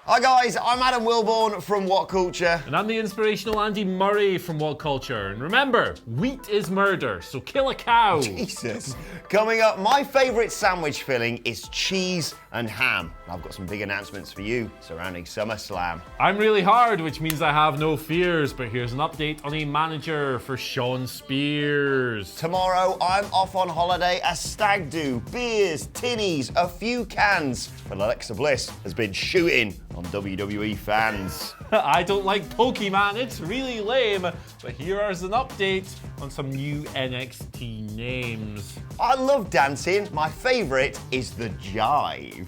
Hi guys, I'm Adam Wilborn from WhatCulture. And I'm the inspirational Andy Murray from WhatCulture. And remember, wheat is murder, so kill a cow. Jesus. Coming up, my favourite sandwich filling is cheese and ham. I've got some big announcements for you surrounding SummerSlam. I'm really hard, which means I have no fears, but here's an update on a manager for Sean Spears. Tomorrow, I'm off on holiday, a stag do, beers, tinnies, a few cans. But Alexa Bliss has been shooting on WWE Fans. I don't like Pokemon, it's really lame, but here is an update on some new NXT names. I love dancing. My favourite is the jive.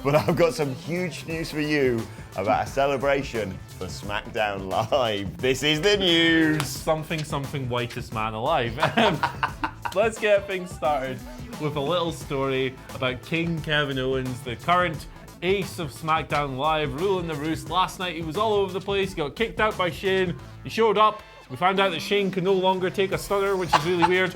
But I've got some huge news for you about a celebration for SmackDown Live. This is the news. Something whitest man alive. Let's get things started with a little story about King Kevin Owens, the current ace of SmackDown Live, ruling the roost. Last night he was all over the place, he got kicked out by Shane, he showed up, we found out that Shane can no longer take a stunner, which is really weird.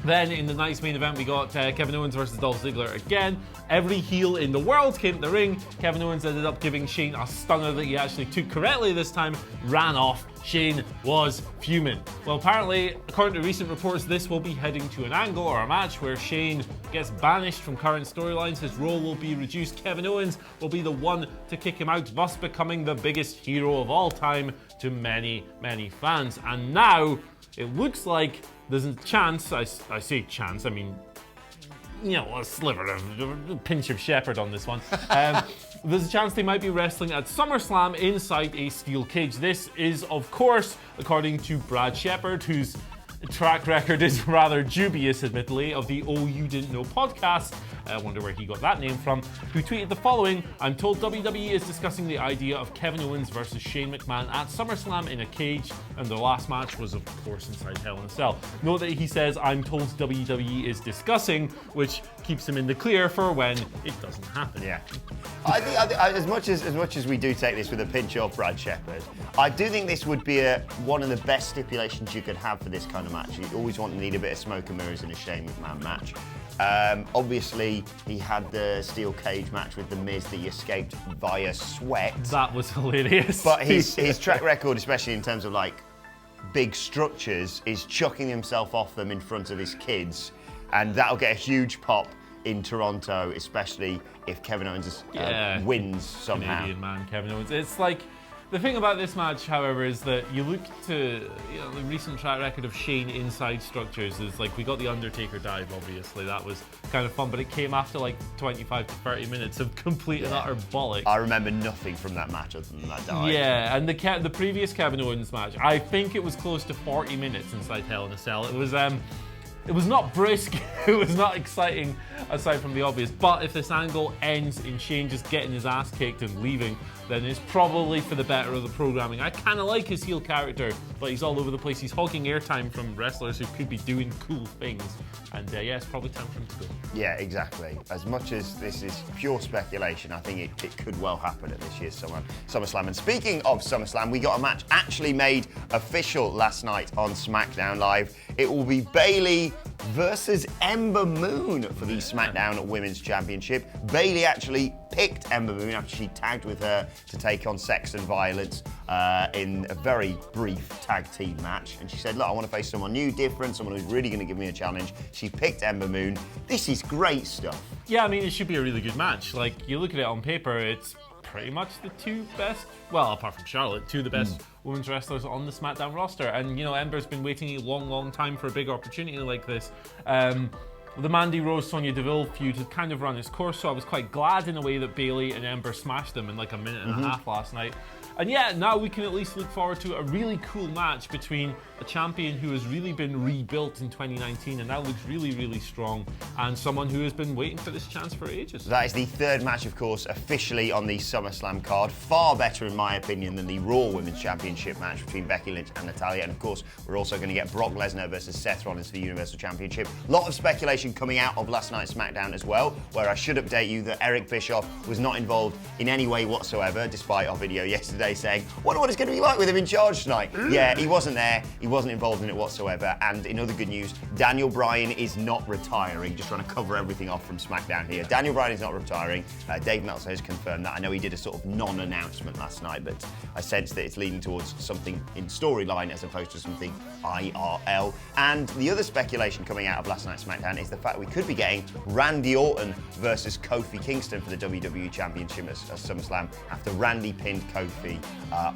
Then in the night's main event we got Kevin Owens versus Dolph Ziggler again. Every heel in the world came to the ring. Kevin Owens ended up giving Shane a stunner that he actually took correctly this time, ran off. Shane was fuming. Well, apparently, according to recent reports, this will be heading to an angle or a match where Shane gets banished from current storylines. His role will be reduced. Kevin Owens will be the one to kick him out, thus becoming the biggest hero of all time to many, many fans. And now it looks like there's a chance, I say chance, I mean, you know, a sliver of a pinch of shepherd on this one. There's a chance they might be wrestling at SummerSlam inside a steel cage. This is, of course, according to Brad Shepard, whose track record is rather dubious, admittedly, of the Oh You Didn't Know podcast. I wonder where he got that name from. Who tweeted the following: I'm told WWE is discussing the idea of Kevin Owens versus Shane McMahon at SummerSlam in a cage, and their last match was, of course, inside Hell in a Cell. Note that he says, I'm told WWE is discussing, which keeps him in the clear for when it doesn't happen. Yeah. I think as much as we do take this with a pinch of Brad Shepard, I do think this would be one of the best stipulations you could have for this kind of match. You always need a bit of smoke and mirrors in a Shane McMahon match. Obviously, he had the steel cage match with The Miz that he escaped via sweat. That was hilarious. But his track record, especially in terms of like big structures, is chucking himself off them in front of his kids, and that'll get a huge pop in Toronto, especially if Kevin Owens wins somehow. Canadian man, Kevin Owens. It's like, the thing about this match, however, is that you look to the recent track record of Shane inside structures. Is like, we got the Undertaker dive, obviously. That was kind of fun, but it came after like 25 to 30 minutes of complete and utter bollocks. I remember nothing from that match other than that dive. Yeah, and the previous Kevin Owens match, I think it was close to 40 minutes inside Hell in a Cell. It was not brisk, it was not exciting, aside from the obvious. But if this angle ends in Shane just getting his ass kicked and leaving, then it's probably for the better of the programming. I kind of like his heel character, but he's all over the place. He's hogging airtime from wrestlers who could be doing cool things. And yeah, it's probably time for him to go. Yeah, exactly. As much as this is pure speculation, I think it could well happen at this year's SummerSlam. And speaking of SummerSlam, we got a match actually made official last night on SmackDown Live. It will be Bayley versus Ember Moon for the SmackDown Women's Championship. Bayley actually picked Ember Moon after she tagged with her to take on Sex and Violence in a very brief tag team match. And she said, look, I want to face someone new, different, someone who's really going to give me a challenge. She picked Ember Moon. This is great stuff. Yeah, I mean, it should be a really good match. Like, you look at it on paper, it's pretty much the two best, well, apart from Charlotte, two of the best women's wrestlers on the SmackDown roster. And, you know, Ember's been waiting a long, long time for a big opportunity like this. The Mandy Rose Sonya Deville feud had kind of run its course, so I was quite glad in a way that Bayley and Ember smashed them in like a minute and a half last night. And yeah, now we can at least look forward to a really cool match between a champion who has really been rebuilt in 2019 and now looks really, really strong, and someone who has been waiting for this chance for ages. That is the third match, of course, officially on the SummerSlam card. Far better, in my opinion, than the Raw Women's Championship match between Becky Lynch and Natalya. And of course, we're also going to get Brock Lesnar versus Seth Rollins for the Universal Championship. A lot of speculation coming out of last night's SmackDown as well, where I should update you that Eric Bischoff was not involved in any way whatsoever, despite our video yesterday today saying, wonder what it's going to be like with him in charge tonight. Yeah, he wasn't there. He wasn't involved in it whatsoever. And in other good news, Daniel Bryan is not retiring. Just trying to cover everything off from SmackDown here. Daniel Bryan is not retiring. Dave Meltzer has confirmed that. I know he did a sort of non-announcement last night, but I sense that it's leading towards something in storyline as opposed to something IRL. And the other speculation coming out of last night's SmackDown is the fact we could be getting Randy Orton versus Kofi Kingston for the WWE Championship at SummerSlam after Randy pinned Kofi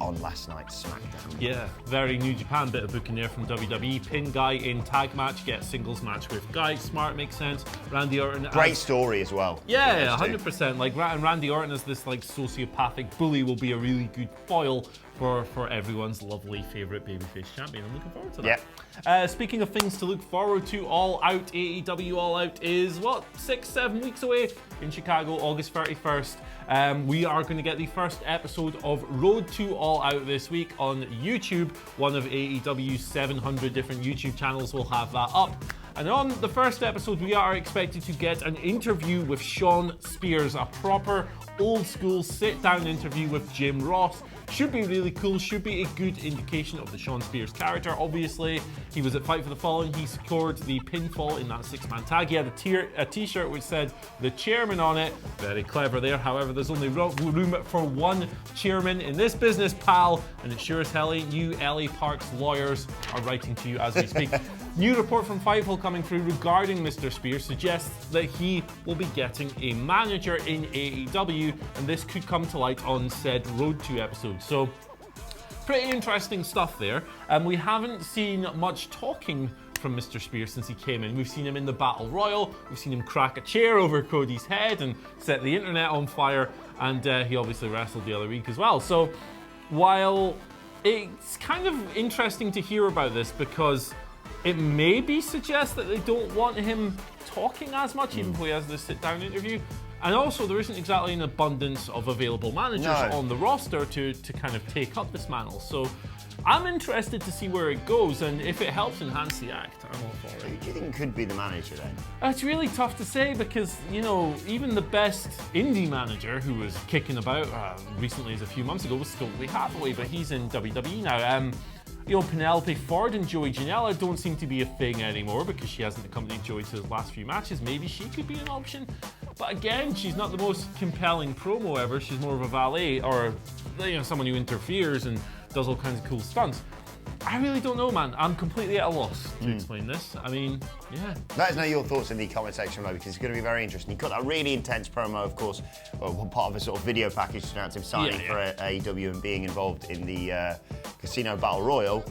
on last night's SmackDown. Yeah, very New Japan bit of booking there from WWE. Pin Guy in tag match, get singles match with Guy. Smart, makes sense. Randy Orton. Great story as well. Yeah, 100%. Like Randy Orton as this like sociopathic bully will be a really good foil for everyone's lovely favourite babyface champion. I'm looking forward to that. Yeah. Speaking of things to look forward to, All Out, AEW All Out is, 6-7 weeks away in Chicago, August 31st. We are going to get the first episode of Road to All Out this week on YouTube. One of AEW's 700 different YouTube channels will have that up. And on the first episode, we are expected to get an interview with Shawn Spears, a proper old school sit-down interview with Jim Ross. Should be really cool, should be a good indication of the Shawn Spears character. Obviously, he was at Fight for the Fallen, he scored the pinfall in that 6-man tag. He had a t-shirt which said the chairman on it. Very clever there. However, there's only room for one chairman in this business, pal, and it sure as hell ain't you. LA Park's lawyers are writing to you as we speak. New report from Fightful coming through regarding Mr. Spears suggests that he will be getting a manager in AEW, and this could come to light on said Road to episode. So, pretty interesting stuff there. We haven't seen much talking from Mr. Spears since he came in. We've seen him in the Battle Royal, we've seen him crack a chair over Cody's head and set the internet on fire, and he obviously wrestled the other week as well. So, while it's kind of interesting to hear about this because it maybe suggests that they don't want him talking as much, even though he has this sit-down interview. And also, there isn't exactly an abundance of available managers on the roster to kind of take up this mantle. So I'm interested to see where it goes, and if it helps enhance the act, I'm all for it. Who do you think could be the manager then? It's really tough to say because, you know, even the best indie manager who was kicking about recently as a few months ago was Stokely Hathaway, but he's in WWE now. You know, Penelope Ford and Joey Janela don't seem to be a thing anymore because she hasn't accompanied Joey to his last few matches. Maybe she could be an option. But again, she's not the most compelling promo ever. She's more of a valet or, you know, someone who interferes and does all kinds of cool stunts. I really don't know, man. I'm completely at a loss to explain this. I mean, yeah. Let us know your thoughts in the comment section below because it's going to be very interesting. He cut that really intense promo, of course, part of a sort of video package to announce him signing for AEW and being involved in the Casino Battle Royal.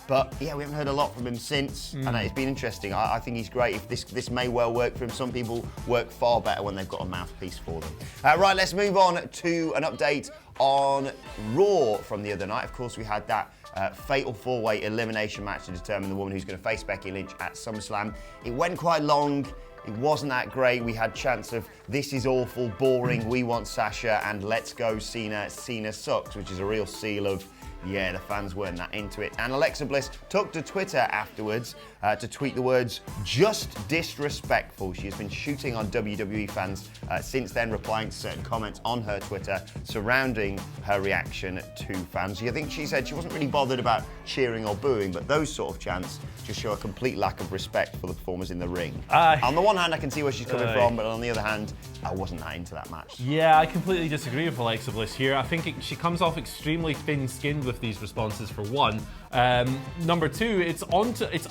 But yeah, we haven't heard a lot from him since, and it's been interesting. I think he's great. If this may well work for him. Some people work far better when they've got a mouthpiece for them. Right, let's move on to an update on Raw from the other night. Of course, we had that fatal four-way elimination match to determine the woman who's going to face Becky Lynch at SummerSlam. It went quite long. It wasn't that great. We had chants of "This is awful, boring, we want Sasha," and "Let's go Cena, Cena sucks," which is a real seal of, yeah, the fans weren't that into it. And Alexa Bliss took to Twitter afterwards to tweet the words, "Just disrespectful." She has been shooting on WWE fans since then, replying to certain comments on her Twitter surrounding her reaction to fans. I think she said she wasn't really bothered about cheering or booing, but those sort of chants just show a complete lack of respect for the performers in the ring. On the one hand, I can see where she's coming from, but on the other hand, I wasn't that into that match. Yeah, I completely disagree with Alexa Bliss here. I think she comes off extremely thin-skinned with these responses, for one. Number two, it's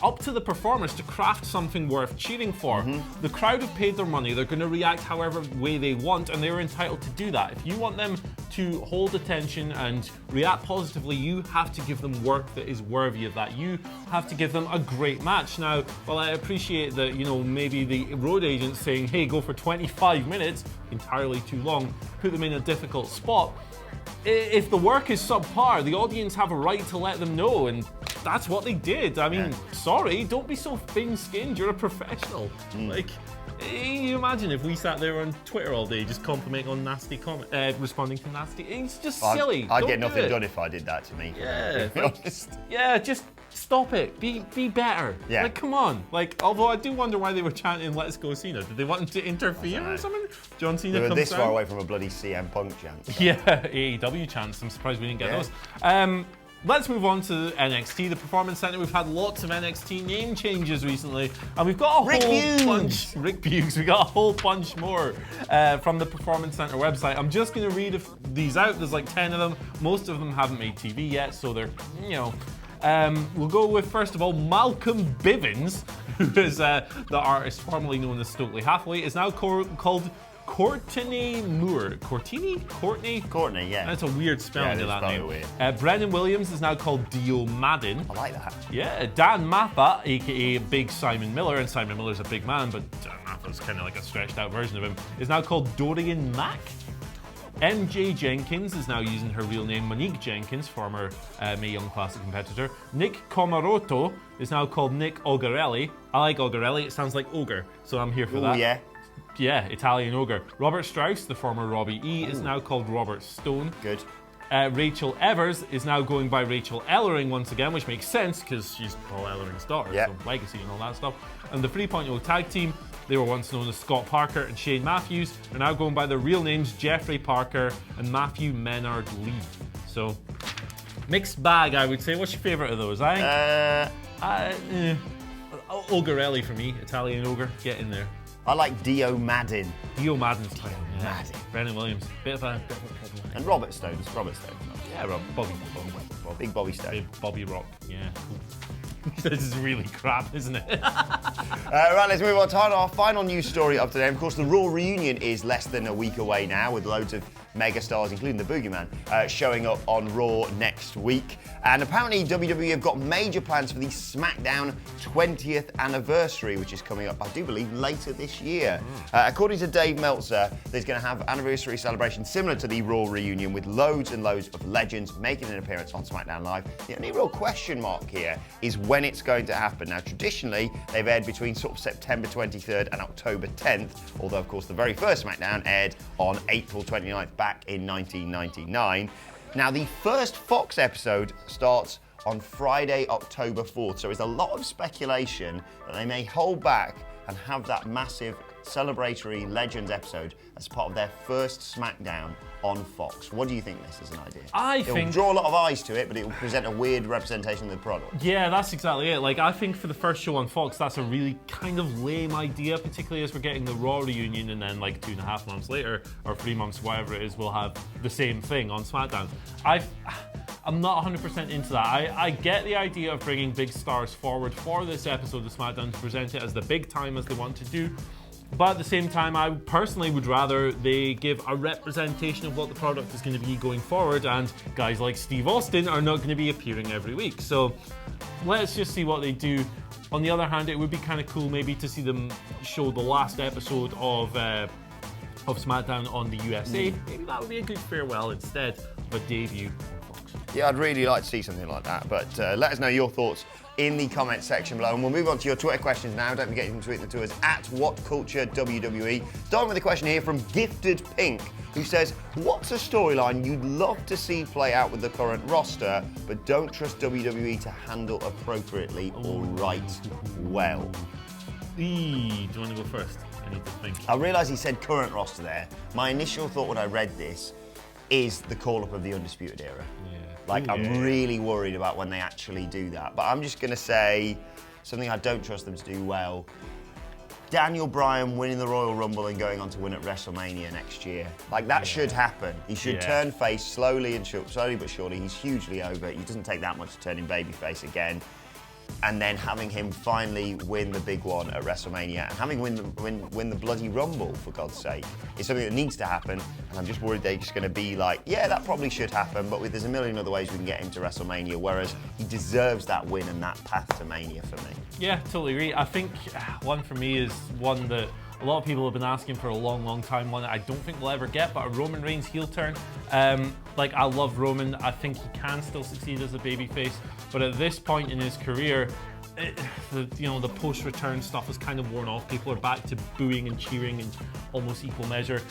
up to the performers to craft something worth cheering for. The crowd have paid their money. They're going to react however way they want, and they're entitled to do that. If you want them to hold attention and react positively, you have to give them work that is worthy of that. You have to give them a great match. Now, while I appreciate that, you know, maybe the road agent's saying, hey, go for 25 minutes, entirely too long, put them in a difficult spot. If the work is subpar, the audience have a right to let them know, and that's what they did. I mean, sorry, don't be so thin-skinned. You're a professional. Like, you imagine if we sat there on Twitter all day just complimenting on nasty comments, responding to nasty. It's just silly. I'd get nothing done if I did that to me. Yeah, to be honest. Yeah, just stop it. Be better. Yeah. Like, come on. Like, although I do wonder why they were chanting "Let's go Cena." Did they want him to interfere or something? John Cena They were comes this down. far away from a bloody CM Punk chant. So. Yeah, AEW chants. I'm surprised we didn't get those. Let's move on to NXT, the Performance Center. We've had lots of NXT name changes recently, and we've got a whole bunch. Rick Buggs. We got a whole bunch more from the Performance Center website. I'm just going to read these out. There's like 10 of them. Most of them haven't made TV yet, so they're, you know. We'll go with, first of all, Malcolm Bivens, who is the artist formerly known as Stokely Hathaway, is now called Courtney Moore. Courtney, yeah. That's a weird spelling of that name. Weird. Brendan Williams is now called Dio Madden. I like that. Yeah, Dan Mappa, aka Big Simon Miller, and Simon Miller's a big man, but Dan Mappa's kind of like a stretched out version of him, is now called Dorian Mack. MJ Jenkins is now using her real name, Monique Jenkins, former Mae Young Classic competitor. Nick Comaroto is now called Nick Ogarelli. I like Ogarelli, it sounds like ogre, so I'm here for that. Yeah. Yeah, Italian ogre. Robert Strauss, the former Robbie E, is now called Robert Stone. Good. Rachel Evers is now going by Rachel Ellering once again, which makes sense because she's Paul Ellering's daughter, so legacy and all that stuff. And the 3.0 tag team, they were once known as Scott Parker and Shane Matthews, are now going by their real names Jeffrey Parker and Matthew Menard Lee. So, mixed bag, I would say. What's your favourite of those? Ogarelli for me, Italian ogre. Get in there. I like Dio Madden. Dio Madden's title. Yeah. Madden. Brendan Williams. Bit of a problem. And Robert Stone. Yeah, Bobby. Big Bobby Stone. Big Bobby Rock. Yeah, cool. This is really crap, isn't it? Right, let's move on to our final news story of today. Of course, the Raw reunion is less than a week away now, with loads of megastars, including the Boogeyman, showing up on Raw next week. And apparently WWE have got major plans for the SmackDown 20th anniversary, which is coming up, I do believe, later this year. According to Dave Meltzer, there's going to have anniversary celebrations similar to the Raw reunion, with loads and loads of legends making an appearance on SmackDown Live. The only real question mark here is when it's going to happen. Now, traditionally, they've aired between sort of September 23rd and October 10th, although, of course, the very first SmackDown aired on April 29th back in 1999. Now, the first Fox episode starts on Friday, October 4th, so there's a lot of speculation that they may hold back and have that massive celebratory Legends episode as part of their first SmackDown on Fox. What do you think this is an idea? It will draw a lot of eyes to it, but it will present a weird representation of the product. Yeah, that's exactly it. Like, I think for the first show on Fox, that's a really kind of lame idea, particularly as we're getting the Raw reunion, and then like 2.5 months later, or 3 months, whatever it is, we'll have the same thing on SmackDown. I'm not 100% into that. I get the idea of bringing big stars forward for this episode of SmackDown to present it as the big time as they want to do. But at the same time, I personally would rather they give a representation of what the product is going to be going forward, and guys like Steve Austin are not going to be appearing every week. So let's just see what they do. On the other hand, it would be kind of cool maybe to see them show the last episode of SmackDown on the USA. Maybe that would be a good farewell instead of a debut on Fox. Yeah, I'd really like to see something like that, but let us know your thoughts in the comments section below, and we'll move on to your Twitter questions now. Don't forget you can tweet them to us at WhatCultureWWE. Starting with a question here from Gifted Pink, who says, what's a storyline you'd love to see play out with the current roster, but don't trust WWE to handle appropriately or right well? Do you want to go first? I need to think. I realise he said current roster there. My initial thought when I read this is the call-up of the Undisputed Era. I'm really worried about when they actually do that. But I'm just going to say something I don't trust them to do well. Daniel Bryan winning the Royal Rumble and going on to win at WrestleMania next year. That should happen. He should turn face slowly but surely. He's hugely over. He doesn't take that much to turn him babyface again. And then having him finally win the big one at WrestleMania and having win the bloody Rumble, for God's sake, is something that needs to happen. And I'm just worried they're just going to be like, yeah, that probably should happen, but there's a million other ways we can get him to WrestleMania, whereas he deserves that win and that path to Mania for me. Yeah, totally agree. I think one for me is one that a lot of people have been asking for a long, long time, one that I don't think we'll ever get, but a Roman Reigns heel turn. I love Roman. I think he can still succeed as a babyface, but at this point in his career, the post-return stuff has kind of worn off. People are back to booing and cheering in almost equal measure.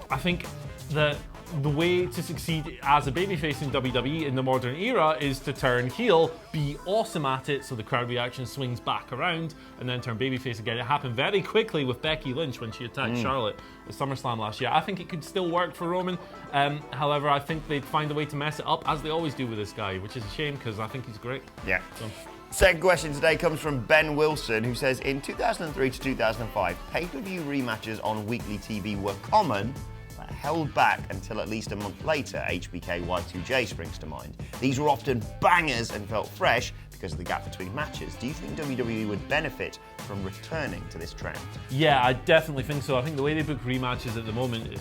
I think that the way to succeed as a babyface in WWE in the modern era is to turn heel, be awesome at it so the crowd reaction swings back around, and then turn babyface again. It happened very quickly with Becky Lynch when she attacked Charlotte at SummerSlam last year. I think it could still work for Roman. However, I think they'd find a way to mess it up, as they always do with this guy, which is a shame because I think he's great. Yeah. So. Second question today comes from Ben Wilson, who says, in 2003 to 2005, pay-per-view rematches on weekly TV were common, but held back until at least a month later. HBK Y2J springs to mind. These were often bangers and felt fresh because of the gap between matches. Do you think WWE would benefit from returning to this trend? Yeah, I definitely think so. I think the way they book rematches at the moment, it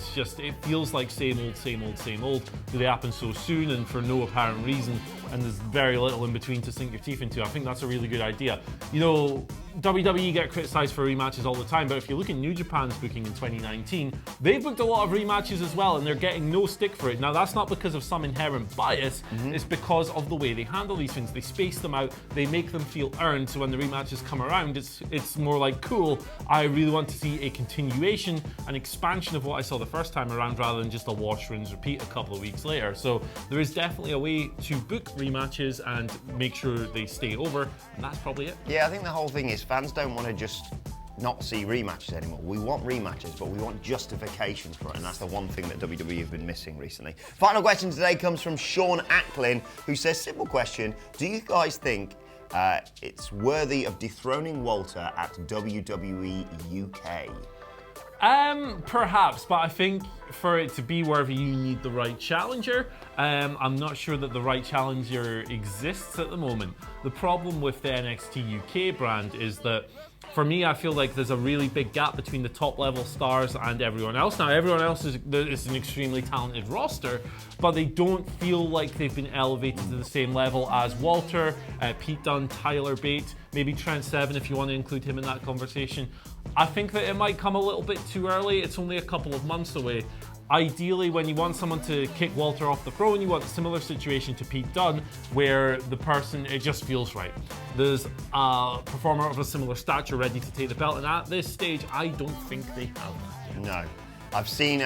feels like same old, same old, same old. Do they happen so soon and for no apparent reason? And there's very little in between to sink your teeth into. I think that's a really good idea. You know, WWE get criticised for rematches all the time, but if you look at New Japan's booking in 2019, they've booked a lot of rematches as well, and they're getting no stick for it. Now, that's not because of some inherent bias, it's because of the way they handle these things. They space them out, they make them feel earned, so when the rematches come around, it's more like, cool, I really want to see a continuation, an expansion of what I saw the first time around, rather than just a wash, rinse, repeat a couple of weeks later. So there is definitely a way to book rematches and make sure they stay over, and that's probably it. Yeah, I think the whole thing is fans don't want to just not see rematches anymore. We want rematches, but we want justifications for it, and that's the one thing that WWE have been missing recently. Final question today comes from Sean Acklin, who says, simple question, do you guys think it's worthy of dethroning Walter at WWE UK? Perhaps, but I think for it to be worthy, you need the right challenger. I'm not sure that the right challenger exists at the moment. The problem with the NXT UK brand is that, for me, I feel like there's a really big gap between the top level stars and everyone else. Now, everyone else is an extremely talented roster, but they don't feel like they've been elevated to the same level as Walter, Pete Dunne, Tyler Bate, maybe Trent Seven if you want to include him in that conversation. I think that it might come a little bit too early. It's only a couple of months away. Ideally, when you want someone to kick Walter off the throne, you want a similar situation to Pete Dunne, where the person, it just feels right. There's a performer of a similar stature ready to take the belt, and at this stage, I don't think they have that. No. I've seen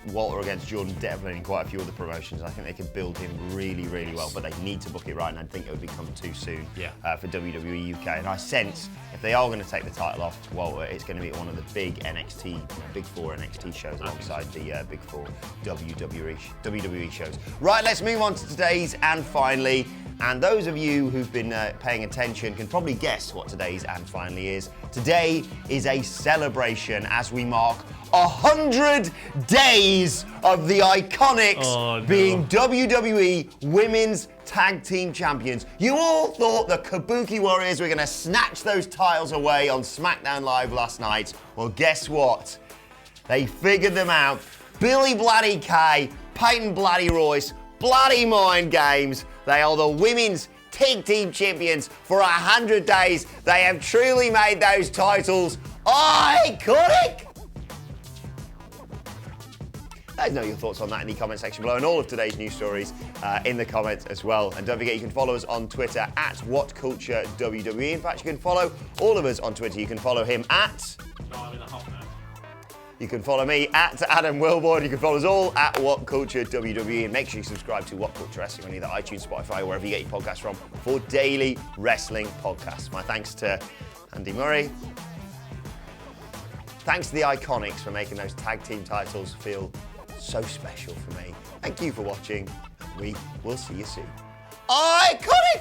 Walter against Jordan Devlin in quite a few other promotions. I think they could build him really, really well, but they need to book it right, and I think it would become too soon for WWE UK. And I sense if they are going to take the title off Walter, it's going to be one of the big NXT, Big Four NXT shows alongside the Big Four WWE shows. Right, let's move on to today's and finally. And those of you who've been paying attention can probably guess what today's and finally is. Today is a celebration as we mark 100 days of the Iconics being WWE Women's Tag Team Champions. You all thought the Kabuki Warriors were going to snatch those titles away on SmackDown Live last night. Well, guess what? They figured them out. Billy Bloody Kay, Peyton Bloody Royce, Bloody Mind Games. They are the Women's Tag Team Champions for 100 days. They have truly made those titles iconic. Let us know your thoughts on that in the comment section below, and all of today's news stories in the comments as well. And don't forget, you can follow us on Twitter at WhatCultureWWE. In fact, you can follow all of us on Twitter. You can follow him at... No, I'm in a huff now. You can follow me at Adam Wilborn. You can follow us all at WhatCultureWWE. And make sure you subscribe to What Culture Wrestling on either iTunes, Spotify, or wherever you get your podcasts from for daily wrestling podcasts. My thanks to Andy Murray. Thanks to the Iconics for making those tag team titles feel so special for me. Thank you for watching. We will see you soon. Iconic!